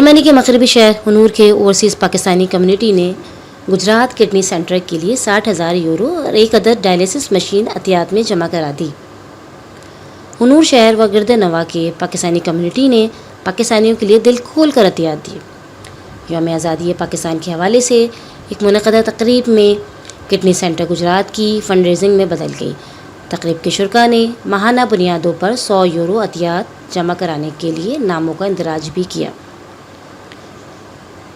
جرمنی کے مغربی شہر ہنور کے اوورسیز پاکستانی کمیونٹی نے گجرات کڈنی سینٹر کے لیے 60,000 یورو اور ایک عدد ڈائلیسس مشین عطیات میں جمع کرا دی۔ ہنور شہر و گرد نواح کے پاکستانی کمیونٹی نے پاکستانیوں کے لیے دل کھول کر عطیات دی۔ یوم آزادی پاکستان کے حوالے سے ایک منعقدہ تقریب میں کڈنی سینٹر گجرات کی فنڈ ریزنگ میں بدل گئی۔ تقریب کے شرکاء نے ماہانہ بنیادوں پر 100 یورو عطیات جمع کرانے کے لیے ناموں کا اندراج بھی کیا۔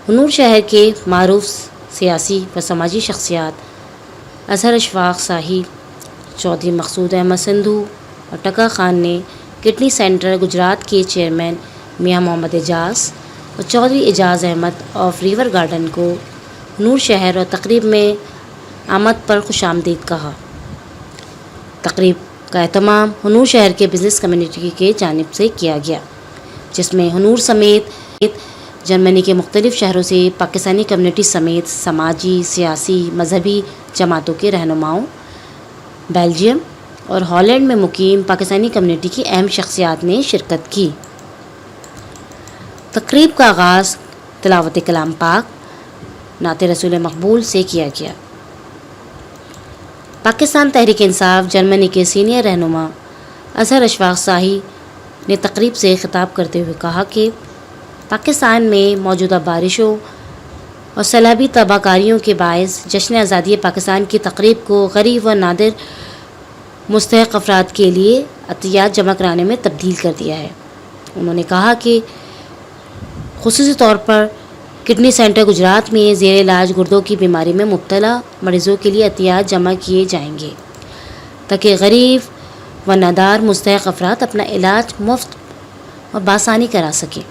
ہنور شہر کے معروف سیاسی و سماجی شخصیات اظہر اشفاق شاہی، چودھری مقصود احمد سندھو اور ٹکا خان نے کڈنی سینٹر گجرات کے چیئرمین میاں محمد اعجاز اور چودھری اعجاز احمد آف ریور گارڈن کو ہنور شہر اور تقریب میں آمد پر خوش آمدید کہا۔ تقریب کا اہتمام ہنور شہر کے بزنس کمیونٹی کی جانب سے کیا گیا، جس میں ہنور سمیت جرمنی کے مختلف شہروں سے پاکستانی کمیونٹی سمیت سماجی، سیاسی، مذہبی جماعتوں کے رہنماؤں، بیلجیم اور ہالینڈ میں مقیم پاکستانی کمیونٹی کی اہم شخصیات نے شرکت کی۔ تقریب کا آغاز تلاوت کلام پاک، نعت رسول مقبول سے کیا گیا۔ پاکستان تحریک انصاف جرمنی کے سینئر رہنما اظہر اشفاق شاہی نے تقریب سے خطاب کرتے ہوئے کہا کہ پاکستان میں موجودہ بارشوں اور سیلابی تباہ کاریوں کے باعث جشن آزادی پاکستان کی تقریب کو غریب و نادر مستحق افراد کے لیے عطیات جمع کرانے میں تبدیل کر دیا ہے۔ انہوں نے کہا کہ خصوصی طور پر کڈنی سینٹر گجرات میں زیر علاج گردوں کی بیماری میں مبتلا مریضوں کے لیے عطیات جمع کیے جائیں گے تاکہ غریب و نادار مستحق افراد اپنا علاج مفت اور بآسانی کرا سکیں۔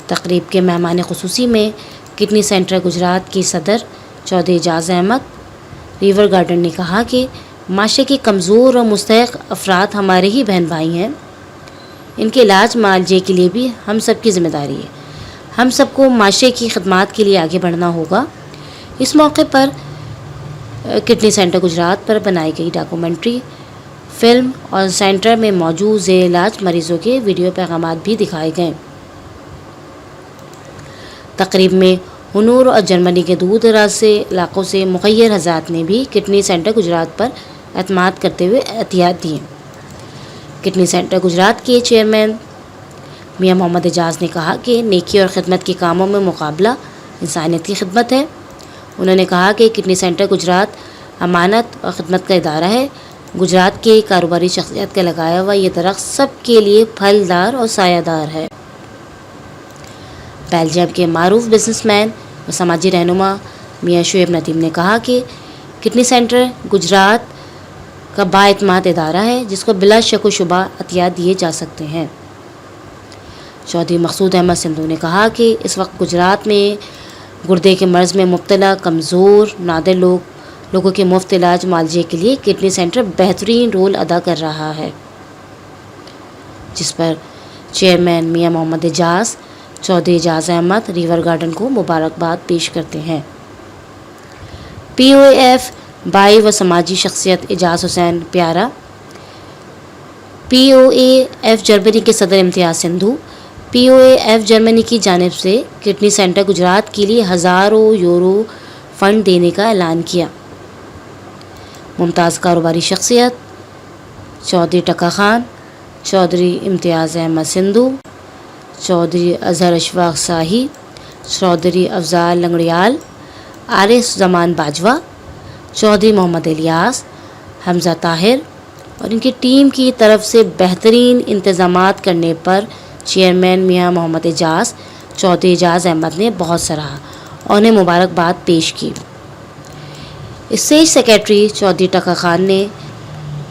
تقریب کے مہمان خصوصی میں کڈنی سینٹر گجرات کی صدر چودھری اعجاز احمد ریور گارڈن نے کہا کہ معاشرے کے کمزور اور مستحق افراد ہمارے ہی بہن بھائی ہیں، ان کے علاج معالجے کے لیے بھی ہم سب کی ذمہ داری ہے۔ ہم سب کو معاشرے کی خدمات کے لیے آگے بڑھنا ہوگا۔ اس موقع پر کڈنی سینٹر گجرات پر بنائی گئی ڈاکومنٹری فلم اور سینٹر میں موجود زیر علاج مریضوں کے ویڈیو پیغامات بھی دکھائے گئے۔ تقریب میں ہنور اور جرمنی کے دور دراز سے علاقوں سے مخیر حضرات نے بھی کڈنی سینٹر گجرات پر اعتماد کرتے ہوئے عطیات دیے۔ کڈنی سینٹر گجرات کے چیئرمین میاں محمد اعجاز نے کہا کہ نیکی اور خدمت کے کاموں میں مقابلہ انسانیت کی خدمت ہے۔ انہوں نے کہا کہ کڈنی سینٹر گجرات امانت اور خدمت کا ادارہ ہے۔ گجرات کے کاروباری شخصیت کا لگایا ہوا یہ درخت سب کے لیے پھلدار اور سایہ دار ہے۔ بیلجیم کے معروف بزنس مین اور سماجی رہنما میاں شعیب ندیم نے کہا کہ کڈنی سینٹر گجرات کا بااعتماد ادارہ ہے جس کو بلا شک و شبہ عطیات دیے جا سکتے ہیں۔ چودھری مقصود احمد سندھو نے کہا کہ اس وقت گجرات میں گردے کے مرض میں مبتلا کمزور نادر لوگوں کے مفت علاج معالجے کے لیے کڈنی سینٹر بہترین رول ادا کر رہا ہے، جس پر چیئرمین میاں محمد اعجاز چودھری اعجاز احمد ریور گارڈن کو مبارکباد پیش کرتے ہیں۔ پی او اے ایف بائی و سماجی شخصیت اعجاز حسین پیارا، پی او اے ایف جرمنی کے صدر امتیاز سندھو، پی او اے ایف جرمنی کی جانب سے کڈنی سینٹر گجرات کے لیے ہزاروں یورو فنڈ دینے کا اعلان کیا۔ ممتاز کاروباری شخصیت چودھری ٹکا خان، چودھری امتیاز احمد سندھو، چودھری اظہر اشفاق شاہی، چودھری افضال لنگڑیال، عارف زمان باجوہ، چودھری محمد الیاس، حمزہ طاہر اور ان کی ٹیم کی طرف سے بہترین انتظامات کرنے پر چیئرمین میاں محمد اعجاز چودھری اعجاز احمد نے بہت سراہا اور انہیں مبارکباد پیش کی۔ اسٹیج سیکرٹری چودھری ٹکا خان نے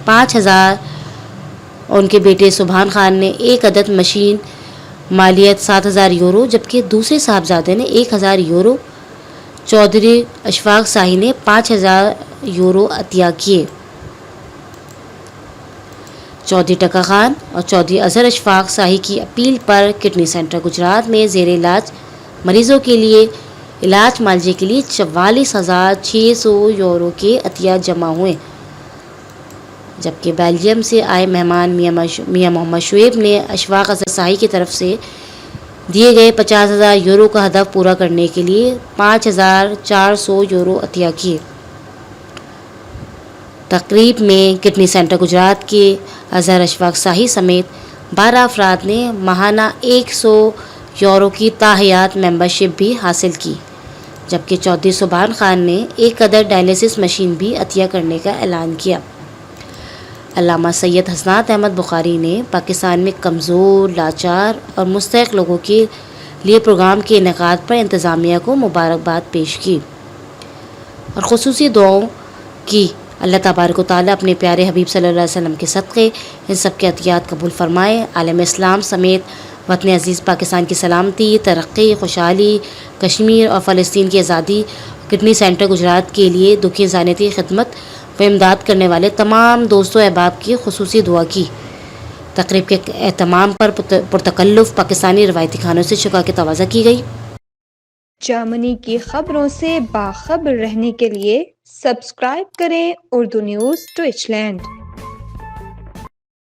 5,000 اور ان کے بیٹے سبحان خان نے ایک عدد مشین مالیت 7,000 یورو جبکہ دوسرے صاحبزادے نے 1,000 یورو، چودھری اشفاق شاہی نے 5,000 یورو عطیہ کیے۔ چودھری ٹکا خان اور چودھری اظہر اشفاق شاہی کی اپیل پر کڈنی سینٹر گجرات میں زیر علاج مریضوں کے لیے علاج معالجے کے لیے 44,600 یورو کے عطیات جمع ہوئے، جبکہ بیلجیم سے آئے مہمان میاں محمد شعیب نے اشفاق اظہر شاہی کی طرف سے دیے گئے 50,000 یورو کا ہدف پورا کرنے کے لیے 5,400 یورو عطیہ کیے۔ تقریب میں کڈنی سینٹر گجرات کے اظہر اشفاق شاہی سمیت 12 افراد نے ماہانہ 100 یورو کی تاحیات ممبرشپ بھی حاصل کی، جبکہ چودھری سبحان خان نے ایک عدد ڈائلیسس مشین بھی عطیہ کرنے کا اعلان کیا۔ علامہ سید حسنات احمد بخاری نے پاکستان میں کمزور، لاچار اور مستحق لوگوں کے لیے پروگرام کے انعقاد پر انتظامیہ کو مبارکباد پیش کی اور خصوصی دعاؤں کی۔ اللہ تبارک و تعالیٰ اپنے پیارے حبیب صلی اللہ علیہ وسلم کے صدقے ان سب کے عطیات قبول فرمائے۔ عالم اسلام سمیت وطن عزیز پاکستان کی سلامتی، ترقی، خوشحالی، کشمیر اور فلسطین کی آزادی، کڈنی سینٹر گجرات کے لیے دکھی انسانیتی خدمت و امداد کرنے والے تمام دوستوں احباب کی خصوصی دعا کی۔ تقریب کے اہتمام پر پرتکلف پاکستانی روایتی کھانوں سے شکا کی توازہ کی گئی۔ جرمنی کی خبروں سے باخبر رہنے کے لیے سبسکرائب کریں اردو نیوز ٹوئچ لینڈ۔